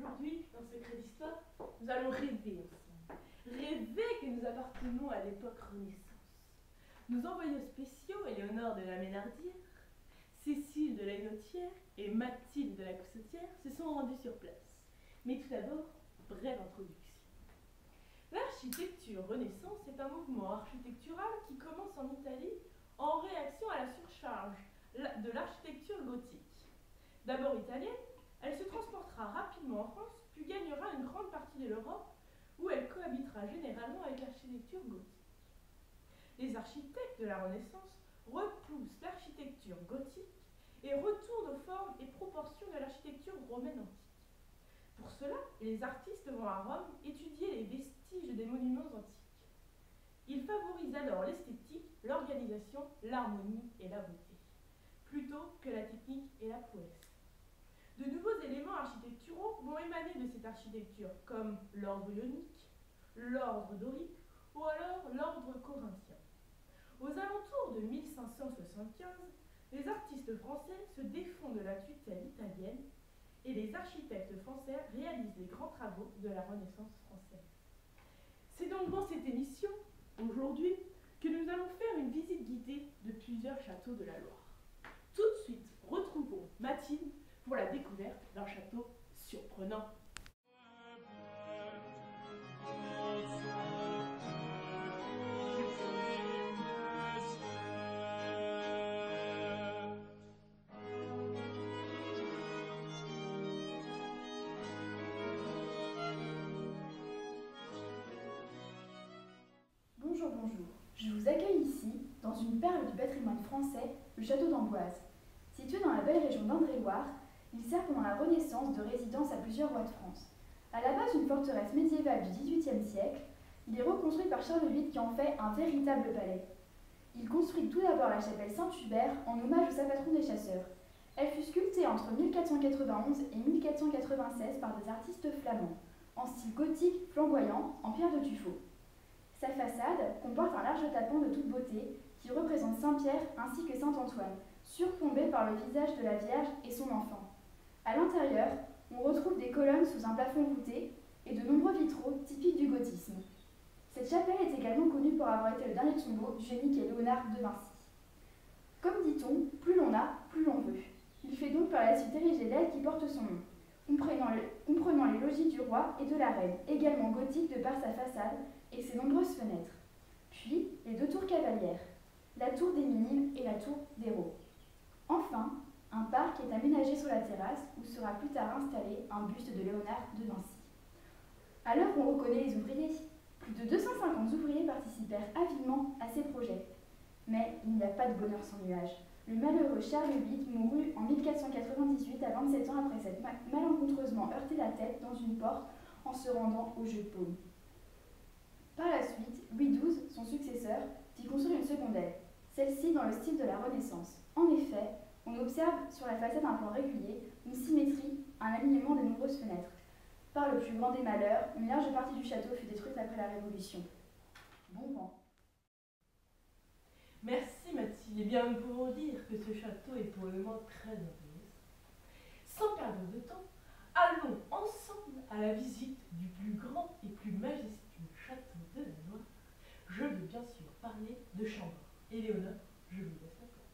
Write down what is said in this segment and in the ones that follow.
Aujourd'hui, dans Secret d'Histoire, nous allons rêver ensemble. Rêver que nous appartenons à l'époque Renaissance. Nos envoyés spéciaux, Éléonore de la Ménardière, Cécile de la Hinotière et Mathilde de la Coussotière, se sont rendus sur place. Mais tout d'abord, brève introduction. L'architecture Renaissance est un mouvement architectural qui commence en Italie en réaction à la surcharge de l'architecture gothique. D'abord italienne, elle se transportera rapidement en France, puis gagnera une grande partie de l'Europe, où elle cohabitera généralement avec l'architecture gothique. Les architectes de la Renaissance repoussent l'architecture gothique et retournent aux formes et proportions de l'architecture romaine antique. Pour cela, les artistes vont à Rome étudier les vestiges des monuments antiques. Ils favorisent alors l'esthétique, l'organisation, l'harmonie et la beauté, plutôt que la technique et la prouesse. De nouveaux éléments architecturaux vont émaner de cette architecture, comme l'ordre ionique, l'ordre dorique ou alors l'ordre corinthien. Aux alentours de 1575, les artistes français se défont de la tutelle italienne et les architectes français réalisent les grands travaux de la Renaissance française. C'est donc dans cette émission, aujourd'hui, que nous allons faire une visite guidée de plusieurs châteaux de la Loire. Tout de suite, retrouvons Mathilde pour la découverte d'un château surprenant. Bonjour, je vous accueille ici, dans une perle du patrimoine français, le château d'Amboise. Situé dans la belle région d'Indre-et-Loire, il sert pendant la Renaissance de résidence à plusieurs rois de France. À la base une forteresse médiévale du XVIIIe siècle, il est reconstruit par Charles VIII qui en fait un véritable palais. Il construit tout d'abord la chapelle Saint-Hubert en hommage au sa patron des chasseurs. Elle fut sculptée entre 1491 et 1496 par des artistes flamands, en style gothique flamboyant, en pierre de tuffeau. Sa façade comporte un large tympan de toute beauté qui représente Saint-Pierre ainsi que Saint-Antoine, surplombé par le visage de la Vierge et son enfant. À l'intérieur, on retrouve des colonnes sous un plafond voûté et de nombreux vitraux typiques du gothisme. Cette chapelle est également connue pour avoir été le dernier tombeau du génie qu'est Léonard de Vinci. Comme dit-on, plus l'on a, plus l'on veut. Il fait donc par la suite ériger l'aile qui porte son nom, comprenant les logis du roi et de la reine, également gothique de par sa façade et ses nombreuses fenêtres. Puis, les deux tours cavalières, la tour des Minimes et la tour d'Hérault. Enfin, un parc est aménagé sur la terrasse où sera plus tard installé un buste de Léonard de Vinci. À l'heure où on reconnaît les ouvriers, plus de 250 ouvriers participèrent avidement à ces projets. Mais il n'y a pas de bonheur sans nuage. Le malheureux Charles VIII mourut en 1498 à 27 ans après s'être malencontreusement heurté la tête dans une porte en se rendant au jeu de paume. Par la suite, Louis XII, son successeur, fit construire une seconde aile, celle-ci dans le style de la Renaissance. En effet, on observe sur la façade un plan régulier, une symétrie, un alignement des nombreuses fenêtres. Par le plus grand des malheurs, une large partie du château fut détruite après la Révolution. Bon vent. Merci Mathilde. Eh bien, nous pouvons dire que ce château est pour le moment très intéressant. Sans perdre de temps, allons ensemble à la visite du plus grand et plus majestueux château de la Loire. Je veux bien sûr parler de Chambord. Éléonore, je vous laisse la place.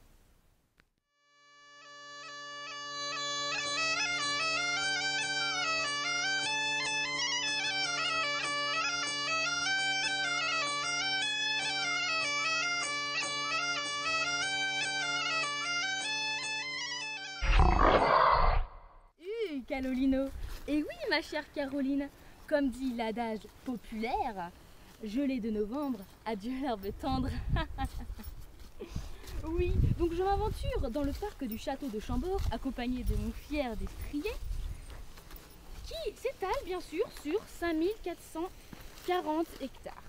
Carolino. Et oui, ma chère Caroline, comme dit l'adage populaire, gelée de novembre, adieu l'herbe tendre. Oui, donc je m'aventure dans le parc du château de Chambord, accompagné de mon fier destrier, qui s'étale bien sûr sur 5440 hectares.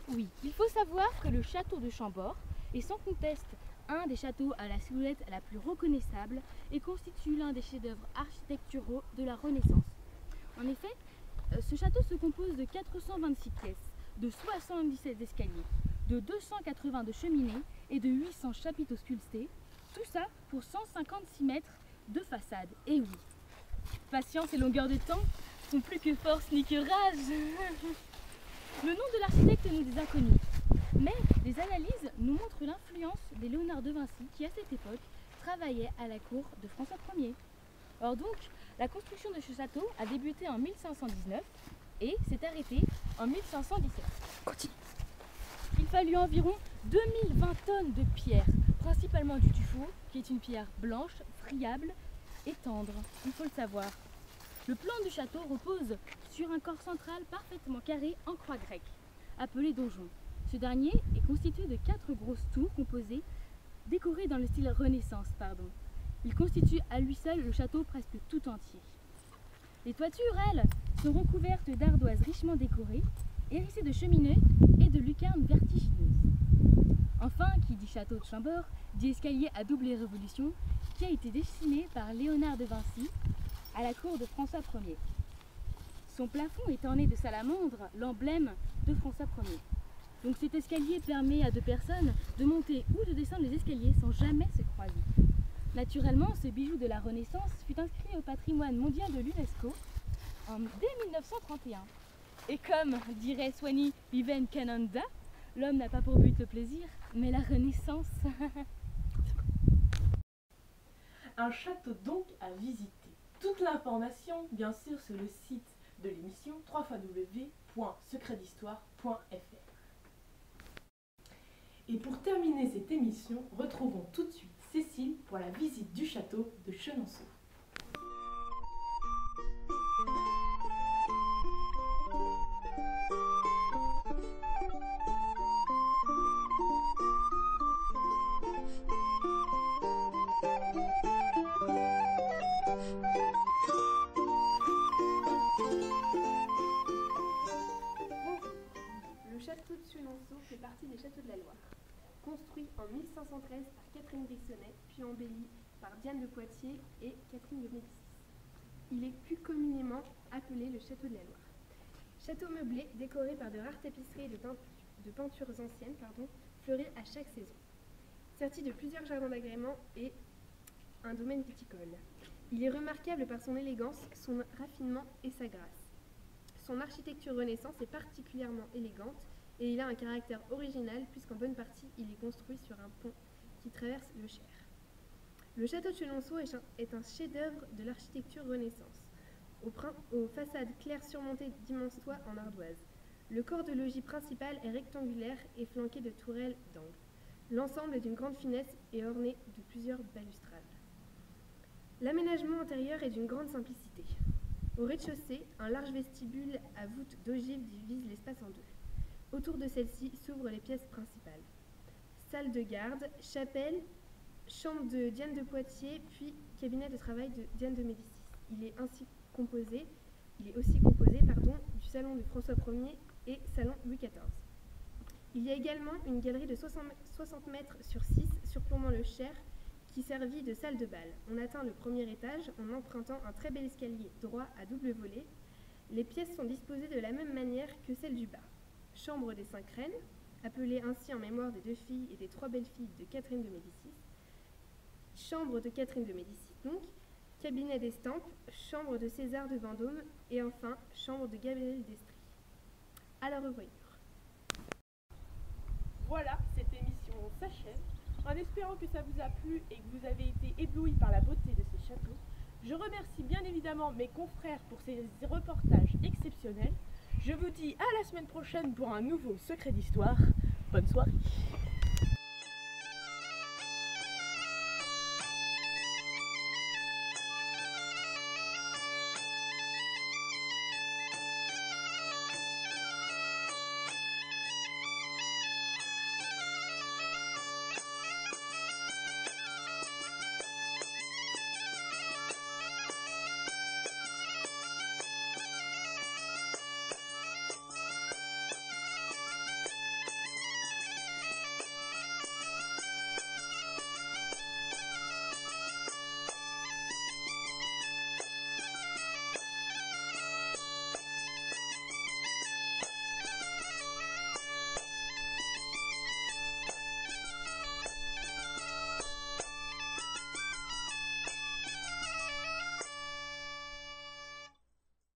Oui, il faut savoir que le château de Chambord est sans conteste un des châteaux à la silhouette la plus reconnaissable et constitue l'un des chefs-d'œuvre architecturaux de la Renaissance. En effet, ce château se compose de 426 pièces, de 77 escaliers, de 282 cheminées et de 800 chapiteaux sculptés, tout ça pour 156 mètres de façade. Et oui, patience et longueur de temps, font plus que force ni que rage. Le nom de l'architecte nous est inconnu, mais les analyses nous montrent l'influence de Léonard de Vinci qui, à cette époque, travaillait à la cour de François Ier. Or donc, la construction de ce château a débuté en 1519 et s'est arrêtée en 1517. Continue. Il fallut environ 2020 tonnes de pierre, principalement du tuffeau, qui est une pierre blanche, friable et tendre, il faut le savoir. Le plan du château repose sur un corps central parfaitement carré en croix grecque, appelé donjon. Ce dernier est constitué de 4 grosses tours composées, décorées dans le style Renaissance. Il constitue à lui seul le château presque tout entier. Les toitures, elles, sont recouvertes d'ardoises richement décorées, hérissées de cheminées et de lucarnes vertigineuses. Enfin, qui dit château de Chambord, dit escalier à double révolution, qui a été dessiné par Léonard de Vinci à la cour de François Ier. Son plafond est orné de salamandre, l'emblème de François Ier. Donc cet escalier permet à 2 personnes de monter ou de descendre les escaliers sans jamais se croiser. Naturellement, ce bijou de la Renaissance fut inscrit au patrimoine mondial de l'UNESCO dès 1931. Et comme dirait Swami Vivekananda, l'homme n'a pas pour but le plaisir, mais la Renaissance. Un château donc à visiter. Toute l'information, bien sûr, sur le site de l'émission www.secretdhistoire.fr. Et pour terminer cette émission, retrouvons tout de suite Cécile pour la visite du château de Chenonceau. Le château de Chenonceau fait partie des châteaux de la Loire. Construit en 1513 par Catherine Brissonnet, puis embelli par Diane de Poitiers et Catherine de Médicis. Il est plus communément appelé le château de la Loire. Château meublé, décoré par de rares tapisseries et de peintures anciennes, fleuries à chaque saison. Serti de plusieurs jardins d'agrément et un domaine viticole. Il est remarquable par son élégance, son raffinement et sa grâce. Son architecture Renaissance est particulièrement élégante et il a un caractère original puisqu'en bonne partie il est construit sur un pont qui traverse le Cher. Le château de Chenonceau est un chef-d'œuvre de l'architecture Renaissance, aux façades claires surmontées d'immenses toits en ardoise. Le corps de logis principal est rectangulaire et flanqué de tourelles d'angle. L'ensemble est d'une grande finesse et orné de plusieurs balustrades. L'aménagement intérieur est d'une grande simplicité. Au rez-de-chaussée, un large vestibule à voûte d'ogive divise l'espace en 2. Autour de celle-ci s'ouvrent les pièces principales. Salle de garde, chapelle, chambre de Diane de Poitiers, puis cabinet de travail de Diane de Médicis. Il est aussi composé du salon de François Ier et salon Louis XIV. Il y a également une galerie de 60 mètres sur 6 surplombant le Cher qui servit de salle de bal. On atteint le premier étage en empruntant un très bel escalier droit à double volet. Les pièces sont disposées de la même manière que celles du bas. Chambre des 5 reines, appelée ainsi en mémoire des 2 filles et des 3 belles-filles de Catherine de Médicis. Chambre de Catherine de Médicis donc, cabinet d'estampes, chambre de César de Vendôme et enfin chambre de Gabriel d'Estrie. À la revoyure. Voilà, cette émission s'achève. En espérant que ça vous a plu et que vous avez été éblouis par la beauté de ce château, je remercie bien évidemment mes confrères pour ces reportages exceptionnels. Je vous dis à la semaine prochaine pour un nouveau Secret d'Histoire. Bonne soirée.